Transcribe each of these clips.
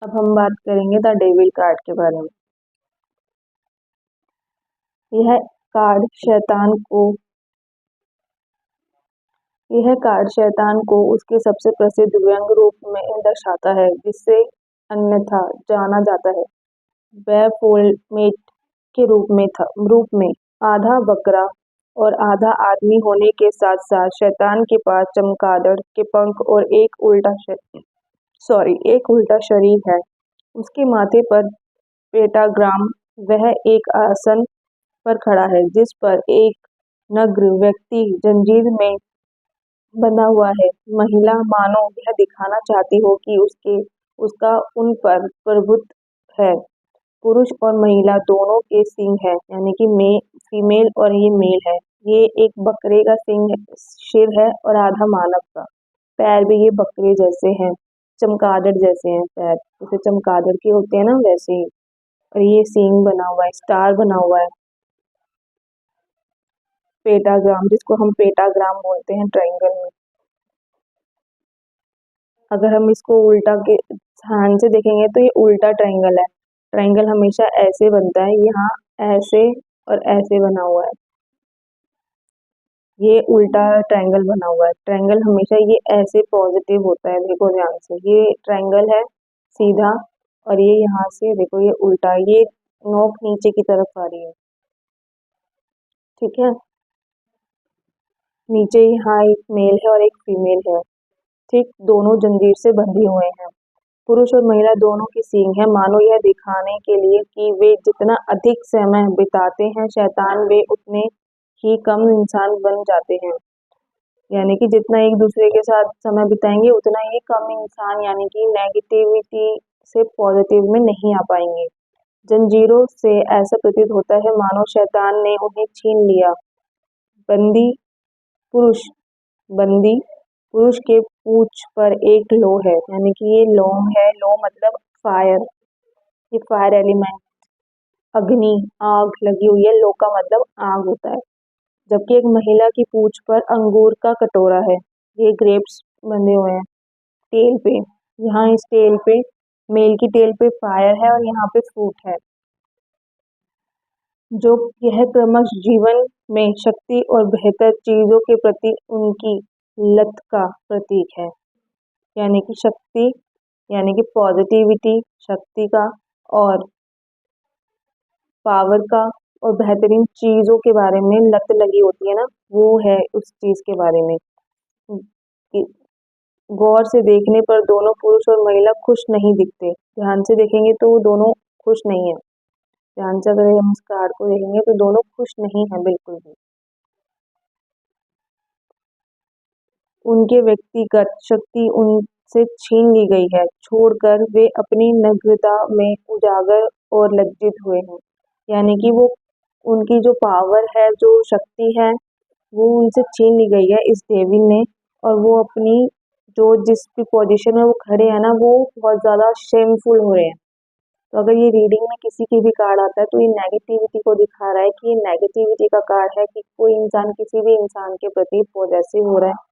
अब हम बात करेंगे द डेविल कार्ड के बारे में। यह कार्ड शैतान को यह कार्ड शैतान को उसके सबसे प्रसिद्ध व्यंग रूप में दर्शाता है, जिससे अन्यथा जाना जाता है बैफोल्मेट के रूप में आधा बकरा और आधा आदमी होने के साथ साथ शैतान के पास चमगादड़ के पंख और एक उल्टा शरीर है। उसके माथे पर पेंटाग्राम, वह एक आसन पर खड़ा है जिस पर एक नग्न व्यक्ति जंजीर में बंधा हुआ है। महिला मानो यह दिखाना चाहती हो कि उसका उन पर प्रभुत्व है। पुरुष और महिला दोनों के सिंग है, यानी कि फीमेल और ये मेल है। ये एक बकरे का सिर है और आधा मानव का। पैर भी ये बकरे जैसे हैं, चमगादड़ जैसे हैं पैर, जैसे चमगादड़ के होते हैं ना वैसे ही। और ये सींग बना हुआ है, स्टार बना हुआ है, पेंटाग्राम, जिसको हम पेंटाग्राम बोलते हैं ट्रायंगल में। अगर हम इसको उल्टा के ध्यान से देखेंगे तो ये उल्टा ट्रायंगल है। ट्रायंगल हमेशा ऐसे बनता है, यहाँ ऐसे और ऐसे बना हुआ है। ये उल्टा ट्रायंगल बना हुआ है। ट्रायंगल हमेशा ये ऐसे पॉजिटिव होता है, देखो ध्यान से। ये ट्रायंगल है सीधा, और ये यहाँ से देखो ये उल्टा, ये नोक नीचे की तरफ आ रही है, ठीक है। नीचे यहाँ एक मेल है और एक फीमेल है, ठीक। दोनों जंजीर से बंधे हुए हैं। पुरुष और महिला दोनों की सींग है, मानो यह दिखाने के लिए कि वे जितना अधिक समय बिताते हैं शैतान, वे उतने ही कम इंसान बन जाते हैं। यानी कि जितना एक दूसरे के साथ समय बिताएंगे उतना ही कम इंसान, यानी कि नेगेटिविटी से पॉजिटिव में नहीं आ पाएंगे। जंजीरों से ऐसा प्रतीत होता है मानो शैतान ने उन्हें छीन लिया। बंदी पुरुष बंदी पुरुष के पूंछ पर एक लो है, यानी कि ये लोम है। लो मतलब फायर, ये फायर एलिमेंट, अग्नि, आग लगी हुई है। लो का मतलब आग होता है। जबकि एक महिला की पूंछ पर अंगूर का कटोरा है, ये ग्रेप्स बंधे हुए हैं टेल पे। यहाँ इस टेल पे, मेल की टेल पे फायर है और यहाँ पे फ्रूट है, जो यह क्रमश जीवन में शक्ति और बेहतर चीजों के प्रति उनकी लत का प्रतीक है। यानी कि शक्ति, यानी कि पॉजिटिविटी, शक्ति का, और पावर का, और बेहतरीन चीजों के बारे में लत लगी होती है ना, वो है उस चीज के बारे में। कि गौर से देखने पर दोनों पुरुष और महिला खुश नहीं दिखते। ध्यान से देखेंगे तो वो दोनों खुश नहीं है। ध्यान से अगर हम इस कार्ड को देखेंगे तो दोनों खुश नहीं है बिल्कुल भी। उनके व्यक्तिगत शक्ति उनसे छीन ली गई है, छोड़कर वे अपनी नग्नता में उजागर और लज्जित हुए हैं। यानी कि वो, उनकी जो पावर है, जो शक्ति है, वो उनसे छीन ली गई है इस डेविल ने। और वो अपनी जो जिस भी पोजीशन में वो खड़े हैं ना, वो बहुत ज्यादा शेमफुल हो रहे हैं। तो अगर ये रीडिंग में किसी की भी कार्ड आता है तो ये नेगेटिविटी को दिखा रहा है, कि ये नेगेटिविटी का कार्ड है, कि कोई इंसान किसी भी इंसान के प्रति पॉजेसिव हो रहा है।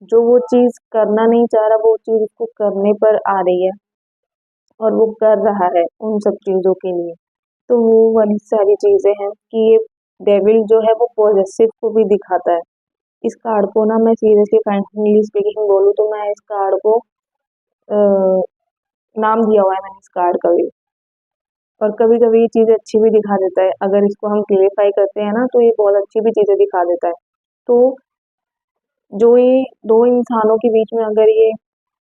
जो वो चीज करना नहीं चाह रहा, वो चीज उसको करने पर आ रही है, और वो कर रहा है उन सब चीजों के लिए। तो वो वाली सारी चीजें हैं कि ये डेविल जो है वो पॉजेसिव को भी दिखाता है। इस कार्ड को ना, मैं सीरियसली फ्रैंकली स्पीकिंग बोलूँ तो मैं इस कार्ड को नाम दिया हुआ है मैंने इस कार्ड का भी। और कभी कभी ये चीजें अच्छी भी दिखा देता है, अगर इसको हम क्लेरिफाई करते हैं ना तो ये बहुत अच्छी भी चीजें दिखा देता है। तो जो ये दो इंसानों के बीच में अगर ये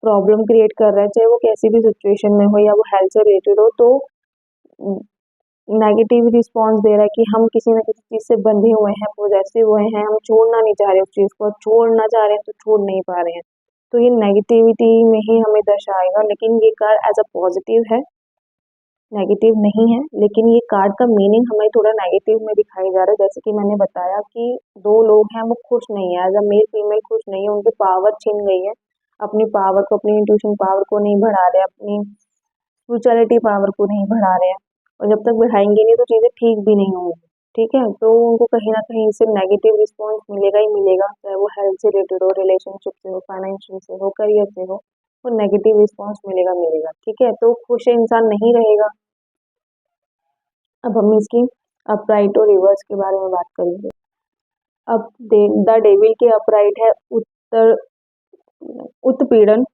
प्रॉब्लम क्रिएट कर रहा है, चाहे वो कैसी भी सिचुएशन में हो या वो हेल्थ से रिलेटेड हो, तो नेगेटिव रिस्पॉन्स दे रहा है कि हम किसी न किसी चीज से बंधे हुए हैं, पोजेसिव हुए हैं, हम छोड़ना नहीं चाह रहे उस चीज को, छोड़ना चाह रहे हैं तो छोड़ नहीं पा रहे हैं। तो ये नेगेटिविटी में ही हमें दर्शाएगा, लेकिन ये कार्ड एज अ पॉजिटिव है, नेगेटिव नहीं है। लेकिन ये कार्ड का मीनिंग हमें थोड़ा नेगेटिव में दिखाई जा रहा है। जैसे कि मैंने बताया कि दो लोग हैं, वो खुश नहीं है, एज अ मेल फीमेल खुश नहीं है, उनकी पावर छिन गई है। अपनी पावर को, अपनी इंट्यूशन पावर को नहीं बढ़ा रहे, अपनी स्पिरिचुअलिटी पावर को नहीं बढ़ा रहे हैं। और जब तक बढ़ाएंगे नहीं तो चीजें ठीक भी नहीं होंगी, ठीक है। तो उनको कहीं ना कहीं से नेगेटिव रिस्पॉन्स मिलेगा ही मिलेगा, चाहे वो हेल्थ से रिलेटेड हो, रिलेशनशिप से हो, फाइनेंशियल से हो, करियर से हो। वो नेगेटिव रिस्पॉन्स मिलेगा मिलेगा। ठीक है, तो खुश इंसान नहीं रहेगा। अब हम इसकी अपराइट और रिवर्स के बारे में बात करेंगे। अब द डेविल के अपराइट है उत्तर उत्पीड़न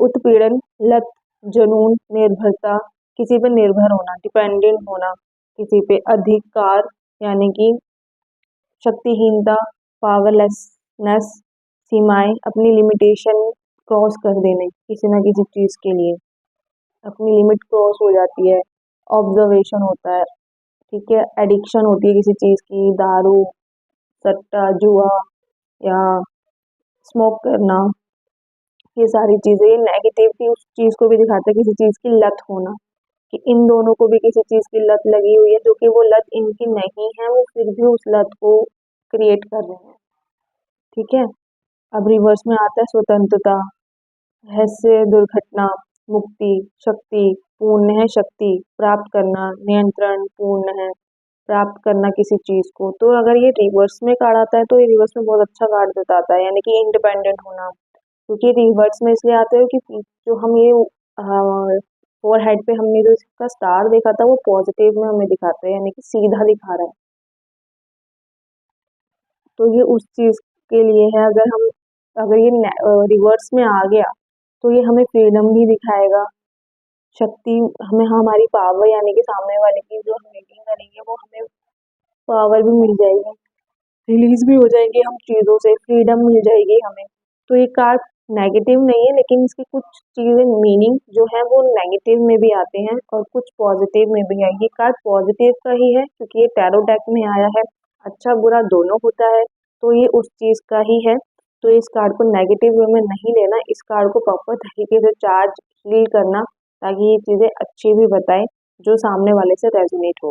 उत्पीड़न, लत, जुनून, निर्भरता, किसी पे निर्भर होना, डिपेंडेंट होना, किसी पे अधिकार यानी कि शक्तिहीनता, पावरलेसनेस, सीमाएं, अपनी लिमिटेशन क्रॉस कर देने किसी ना किसी चीज के लिए, अपनी लिमिट क्रॉस हो जाती है। ऑब्जर्वेशन होता है, ठीक है, एडिक्शन होती है किसी चीज की, दारू, सट्टा, जुआ या स्मोक करना, ये सारी चीजें, ये नेगेटिविटी उस चीज को भी दिखाता है, किसी चीज की लत होना, कि इन दोनों को भी किसी चीज की लत लगी हुई है, जो कि वो लत इनकी नहीं है, वो फिर भी उस लत को क्रिएट कर रहे हैं। ठीक है, अब रिवर्स में आता है स्वतंत्रता, रहस्य, दुर्घटना, मुक्ति, शक्ति, पूर्ण है शक्ति, प्राप्त करना, नियंत्रण, पूर्ण है, प्राप्त करना किसी चीज को। तो अगर ये रिवर्स में कार्ड आता है तो ये रिवर्स में बहुत अच्छा कार्ड बताता है, यानी कि इंडिपेंडेंट होना, क्योंकि रिवर्स में इसलिए आते हो कि जो हम ये फोर हेड पे हमने जो इसका स्टार देखा था वो पॉजिटिव में हमें दिखाता है, यानी कि सीधा दिखा रहा है। तो ये उस चीज के लिए है, अगर ये रिवर्स में आ गया तो ये हमें फ्रीडम भी दिखाएगा, शक्ति, हमें हमारी पावर यानी कि सामने वाले की जो हम मीटिंग करेंगे वो हमें पावर भी मिल जाएगी, रिलीज भी हो जाएंगे हम चीज़ों से, फ्रीडम मिल जाएगी हमें। तो ये कार्ड नेगेटिव नहीं है, लेकिन इसकी कुछ चीज़ें मीनिंग जो है वो नेगेटिव में भी आते हैं और कुछ पॉजिटिव में भी है। ये कार्ड पॉजिटिव का ही है क्योंकि ये टैरो डेक में आया है, अच्छा बुरा दोनों होता है, तो ये उस चीज़ का ही है। तो इस कार्ड को नेगेटिव वे में नहीं लेना, इस कार्ड को प्रॉपर तरीके से चार्ज हील करना, ताकि ये चीज़ें अच्छी भी बताए जो सामने वाले से रेजोनेट हो।